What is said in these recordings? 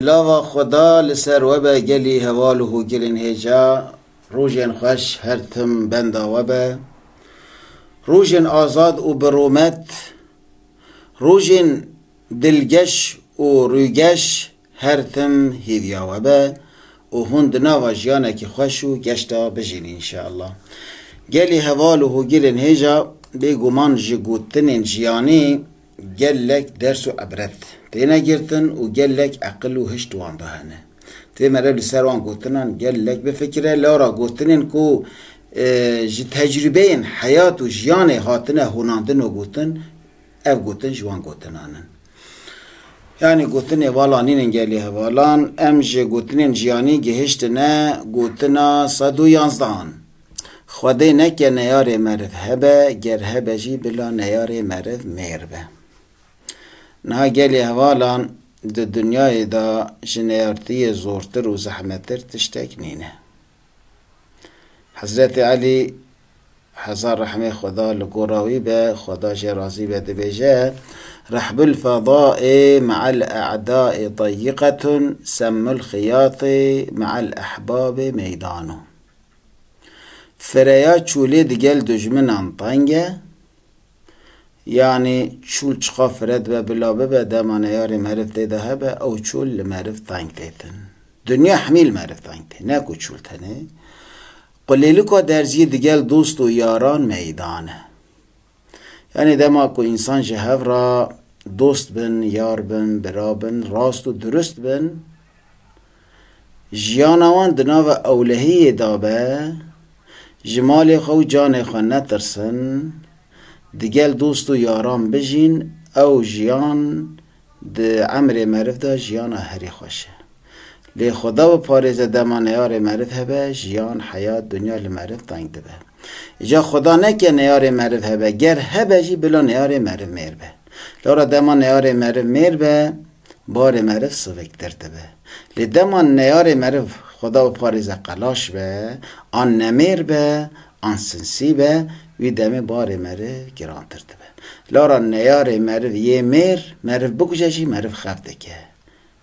لاوا خدا لسر وبا گلی هوالو گلین هجا روژن خوش هرتم بندا وبا روژن آزاد و برومت روژن دلگش و روگش هرتم هیدیا وبا و هند ناوا جیانه که خوشو گشتا بجین انشاءالله گلی هوالو گلین هجا بگومان جگوتنین جیانی گلک درس و عبرت تینا گرتن و گلک عقل و هشت وان دهنه تی مرد لسر وان گوتنن گلک بفکره لارا گوتنن کو تجربه این حیات و جیان هاتنه هوناندن و گوتن اف گوتن جوان گوتنانن یعنی گوتن والانین گلی هوالان ام جه گوتنین جیانی گهشت نه گوتنا 111 خودی نکه نیار مرف هبه گر هبه جی بلا نیار مرف میربه نه گلی هوالان د دنیای دا جنیارتی زورتر و زحمتر تشتک نینه حضرت علی هزار رحمه خدا لگوراوی به خدا جرازی به دبیجه رحب الفضاء مع الاعداء ضيقة سم الخياط مع الاحباب میدانو فریا چولی دگل دجمنان طنگه یعنی چول چخا فرد و بلابه به دمانه یاری معرف دیده هبه او چول لمعرف تنگ دیتن دنیا حمیل معرف تنگ دیتن نکو چول تنه قلیلو که درزی دگل دوست و یاران میدانه یعنی دما که انسان جهو را دوست بن یار بن برا بن راست و درست بن جیانوان دناو اولهی دابه جمال خو جان خو نترسن دگل دوست و یاران بجین او جیان ده عمر معرف ده جیان هری خوشه لی خدا و پارز دمان نیار معرف هبه جیان حیات دنیا لمعرف تنگ ده به جا خدا نکه نیار معرف هبه گر هبه جی بلا نیار معرف میر به لارا دمان نیار معرف میر به بار معرف سوکتر ده به لی دمان نیار معرف خدا و پارز قلاش به آن نمیر به آن سنسی به وی دمه بار معرف گران ترده به لارا نیار معرف یه میر معرف بکجشی معرف خفته که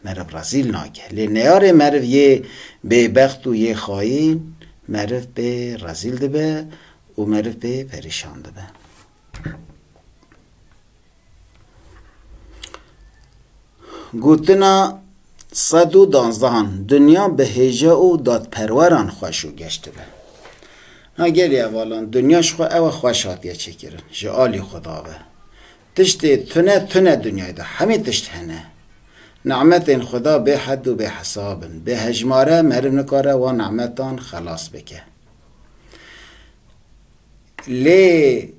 معرف رزیل ناگه لی نیار معرف یه بے بخت و یه خواهی معرف به رزیل ده به و معرف به پریشان ده به گوتنا 112 دنیا به هجا و داد پروران خوشو گشته به ها گلی اوالان دنیاش خو او خوش هاتیه چکرن جعالی خدا به تشتی تنه دنیای ده همین تشت هنه نعمت این خدا به حد و به حسابن به هجماره مرف نکاره و نعمتان خلاص بکه لی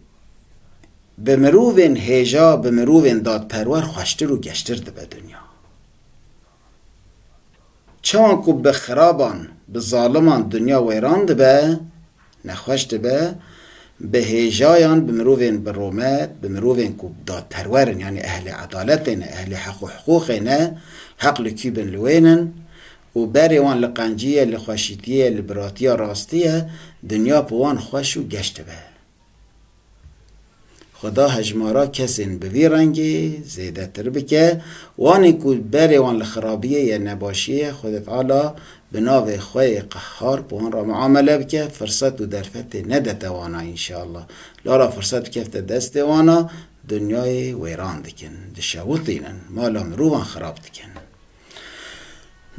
به مروفین هجا به مروفین داد پرور خوشتر و گشتر ده به دنیا چون که به خرابان به ظالمان دنیا ویران ده به نخوشت به هجایان به مروفین به رومت به مروفین که داد پرورن یعنی اهل عدالتن اهل حق و حقوقن حق لکیبن لوینن و بری وان لقنجیه لخوشیتیه لبراتیه راستیه دنیا پوان خوش و گشت به خدا هجمارا کسین به وی رنگی زیده تر بکه وانی که بری وان لخرابیه یا نباشیه خود تعالی بناو خوی قهار پوان را معامله بکه فرصت و درفت ندت وانا انشاءالله لارا فرصت کفت دست وانا دنیای ویران دکن دشاوت دینن مالا مروان خراب دکن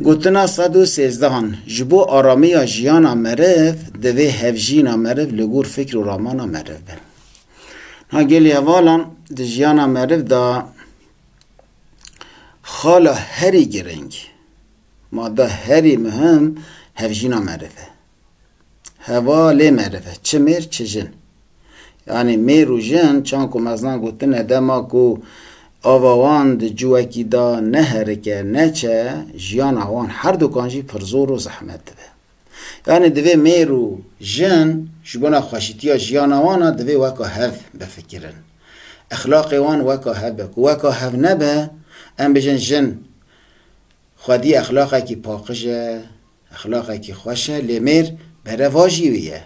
گوتنا 113 جبو آرامی جیانا مرف دوی هفجینا مرف لگور فکر و رامانا مرف بن ها گلی اوالان ده جیانا مرف دا خالا هری گرنگ ماده هری مهم هفجینا معرفه هوا لی معرفه چه میر چه جن یعنی میر و جن چون که مزنان گوتنه دما که آوان ده جوکی دا نه هرکه نه چه جیان آوان هر دوکانجی پرزور و زحمت ده یعنی دوی میر و جن شبونا خوشیتی ها جیان آوانا دوی وکا هف بفکرن اخلاق وان وکا هف بکو وکا هف نبه ام بجن جن خودی اخلاقی که پاکشه اخلاقی که خوشه لیمیر بره واجیویه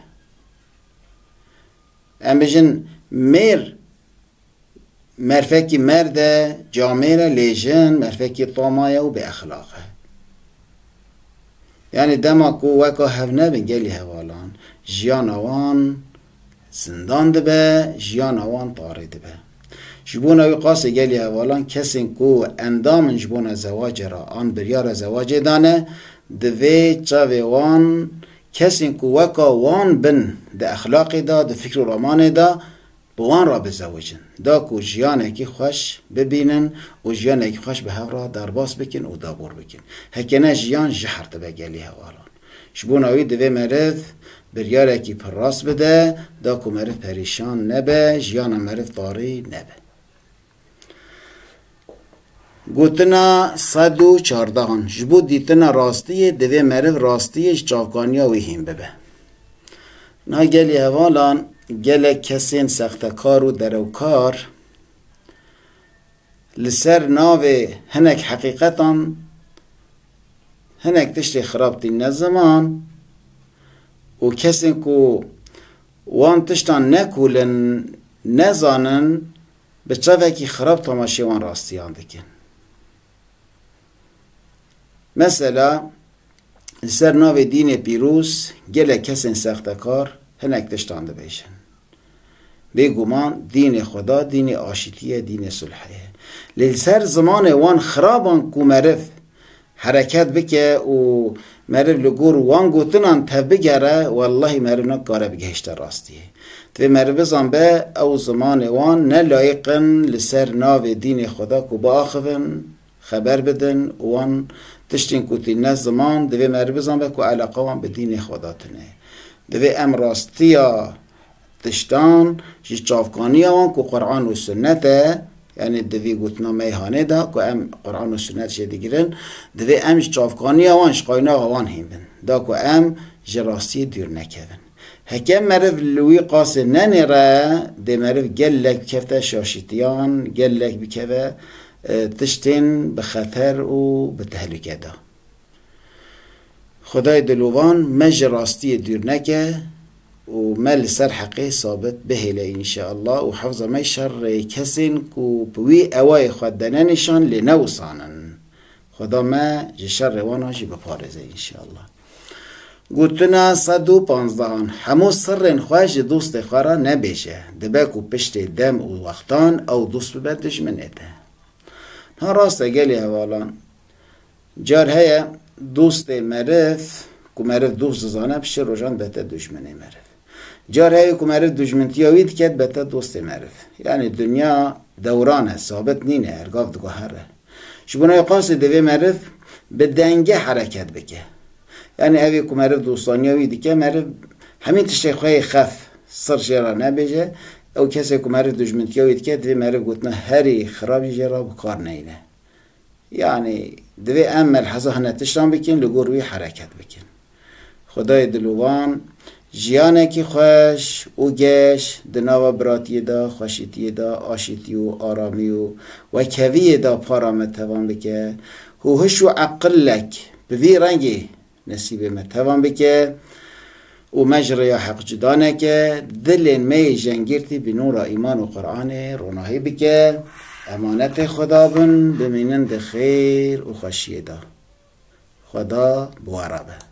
ام بجن میر مرفکی مرد جامعه لیجن مرفکی طامایه و به اخلاقه یعنی دما کو وکا هف نبین گلی هوالان جیان آوان زندان دبه جیان آوان طاره دبه جبون اوی قاس گلی هوالان کسی کو اندام جبون زواج را آن بریار زواج دانه دوی چاوی وان کسی کو وکا وان بن ده اخلاقی دا ده فکر و رامان دا بوان را بزوجن دا کو جیانه کی خوش ببینن و جیانه کی خوش به هفرا درباس بکن و دابور بکن هکنه جیان جحر تبه گلی هوالان شبون اوی دوی مرد بریاره کی پراس بده دا کو مرد پریشان نبه جیان مرد طاری نبه گوتنا 114 جبو دیتنا راستیه دوی مرد راستیش چاوکانیا وی هم ببه نا گلی هوالان گله کسین سختکار و دروکار لسر ناوه هنک حقیقتان هنک تشتی خراب دی نزمان و کسین کو وان تشتان نکولن نزانن به چاوه کی خراب تماشی وان راستیان دکن مثلا لسر ناوه دین پیروز گله کسین سختکار هنک تشتانده بیشن بگمان دین خدا دین آشتیه دین صلحه لسر زمان وان خرابان کو مرف حرکت بکه و مرف لگور وان گوتنان تبگره والله مرف نکاره بگهشت راستیه تو مرف بزن به او زمان وان نلایقن لسر ناو دین خدا کو با آخفن خبر بدن وان تشتین کوتی نه زمان دوی مرف بزن به کو علاقه وان به دین خدا تنه دوی ام راستیا تشتان جی چافکانی وان کو قرآن و سنته یعنی دوی گوتنا میهانه دا کو ام قرآن و سنت شدی گیرن دوی ام چافکانی وان شقاینا وان هم بن دا کو ام جراستی دور نکون هکم مرف لوی قاس ننره ده مرف گلک کفته شاشتیان گلک بکوه تشتین به خطر و به تهلکه دا خدای دلوان مج راستی دور نکه و مل سر حقی ثابت بهله انشاءالله و حفظ می شر کسین کو بوی اوای خود دننشان لنوسانن خدا ما شر وانا جی بپارزه انشاءالله گوتنا 115 همو سر خواهش دوست خواه نبیشه دبکو پشت دم و وقتان او دوست ببردش من ایده ها راست گلی حوالان جار هیا دوست مرف کو مرف دوست زانه بشه روشان بهتر دشمنه مرف جار هایی که مرف دشمنتیاوید کد بهتر دوست مرف یعنی دنیا دورانه ثابت نینه ارگاف دگو هره شبونه قاس دوی مرف به دنگه حرکت بکه یعنی اوی که مرف دوستانیاوید که مرف همین تشتی خواهی خف سر جرا نبیجه او کسی که مرف دشمنتیاوید که دوی مرف گوتنا هری خرابی جرا بکار نینه یعنی دوی امل حضا هنه تشتان بکن لگوروی حرکت بکن خدای دلوان جیانه کی خوش او گش دناوا براتی دا خوشیتی دا آشیتی و آرامی و کوی دا پارا متوان بکه هوش و عقلک بوی رنگی نصیب متوان بکه و مجرى حق جدانه که دل می جنگیرتی بنور ایمان و قرآن روناهی بکه امانت خدا بن بمینند خیر و خوشی دا خدا بواربه